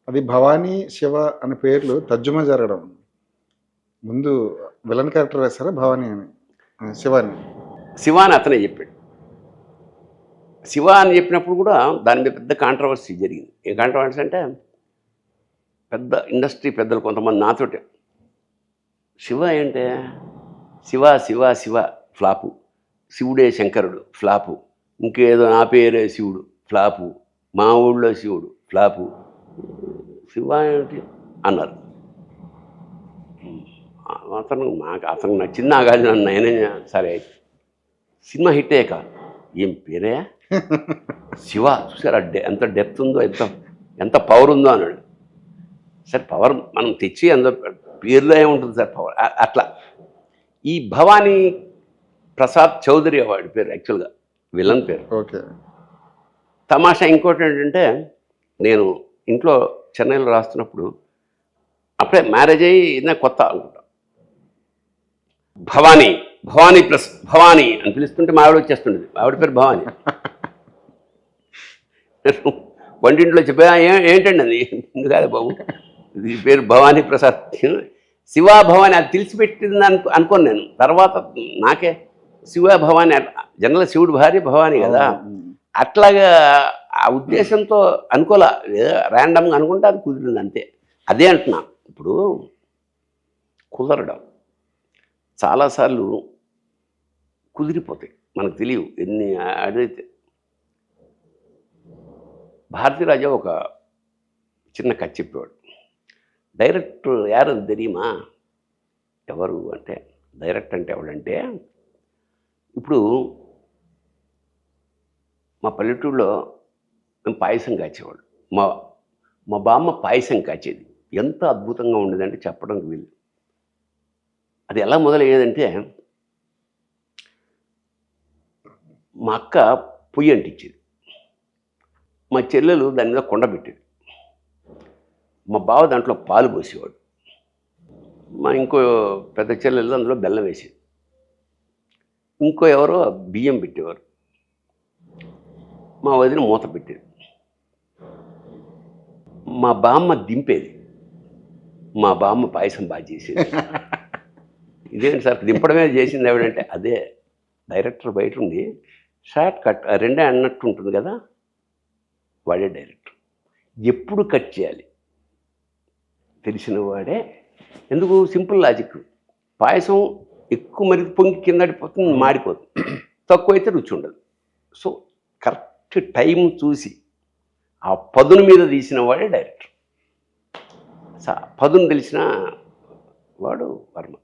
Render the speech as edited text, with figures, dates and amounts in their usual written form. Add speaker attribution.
Speaker 1: అది భవానీ, శివ అనే పేర్లు తర్జుమా జరగడం. ముందు విలన్ క్యారెక్టర్ వేస్తారా భవానీ అని, శివాని?
Speaker 2: శివ అని అతనే చెప్పాడు. శివ అని చెప్పినప్పుడు కూడా దాని మీద పెద్ద కాంట్రవర్సీ జరిగింది. ఏ కాంట్రవర్సీ అంటే పెద్ద ఇండస్ట్రీ పెద్దలు కొంతమంది నాతోటే, శివ ఏంటే, శివ శివ శివ ఫ్లాపు, శివుడే శంకరుడు ఫ్లాపు, ఇంకేదో నా పేరే శివుడు ఫ్లాపు, మా ఊళ్ళో శివుడు ఫ్లాపు, శివ ఏంటి అన్నారు. అతను నచ్చింది నాగార్జున, నేనే సరే సినిమా హిట్ అయ్యాక ఏం పేరే శివ, చూసారా ఎంత డెప్త్ ఉందో, ఎంత పవర్ ఉందో అన్నాడు. సరే పవర్ మనం తెచ్చి అందులో పేరులో ఏముంటుంది సార్ పవర్, అట్లా. ఈ భవానీ ప్రసాద్ చౌదరి వాడి పేరు యాక్చువల్గా, విలన్ పేరు.
Speaker 1: ఓకే.
Speaker 2: తమాషా ఇంకోటి ఏంటంటే, నేను ఇంట్లో చెన్నైలో రాస్తున్నప్పుడు అప్పుడే మ్యారేజ్ అయ్యి కొత్త అనుకుంటా, భవానీ ప్లస్ భవానీ అని పిలుస్తుంటే మా ఆవిడ వచ్చేస్తుండేది. ఆవిడ పేరు భవానీ. వంటింట్లో చెప్పా, ఏంటండి అది కాదు బాబు, ఇది పేరు భవానీ ప్రసాద్, శివ భవానీ అది తెలిసిపెట్టింది అనుకోను నేను. తర్వాత నాకే శివ భవానీ, జనరల్ శివుడు భార్య భవానీ కదా, అట్లాగా ఆ ఉద్దేశంతో అనుకోలే, ర్యాండమ్గా అనుకుంటే అది కుదిరింది అంతే. అదే అంటున్నా, ఇప్పుడు కుదరడం చాలాసార్లు కుదిరిపోతాయి, మనకు తెలియవు ఎన్ని అడిగితే. భారతీరాజా ఒక చిన్న కథ చెప్పేవాడు. డైరెక్టర్ యారు తెలియమా, ఎవరు అంటే, డైరెక్టర్ అంటే ఎవడంటే, ఇప్పుడు మా పల్లెటూరులో మేము పాయసం కాచేవాడు, మా బామ్మ పాయసం కాచేది. ఎంత అద్భుతంగా ఉండేదంటే చెప్పడానికి వీలు. అది ఎలా మొదలయ్యేదంటే, మా అక్క పొయ్యి అంటించేది, మా చెల్లెలు దాని మీద కొండ పెట్టేది, మా బావ దాంట్లో పాలు పోసేవాడు, మా ఇంకో పెద్ద చెల్లెలు అందులో బెల్లం వేసేది, ఇంకో ఎవరో బియ్యం పెట్టేవారు, మా వదిన మూత పెట్టేది, మా బామ్మ దింపేది, మా బామ్మ పాయసం బాగా చేసేది. ఇదేంటి సార్ దింపడమే చేసింది ఎవడంటే, అదే డైరెక్టర్ బయట ఉండి షార్ట్ కట్ రెండే అన్నట్టు ఉంటుంది కదా, వాడే డైరెక్టర్. ఎప్పుడు కట్ చేయాలి తెలిసిన వాడే. ఎందుకు, సింపుల్ లాజిక్. పాయసం ఎక్కువ మరి పొంగి కిందడిపోతుంది, మాడిపోతుంది, తక్కువైతే రుచి ఉండదు. సో కరెక్ట్ టైం చూసి ఆ పదును మీద తీసిన వాడే డైరెక్టర్. పదును తెలిసిన వాడు వర్మ.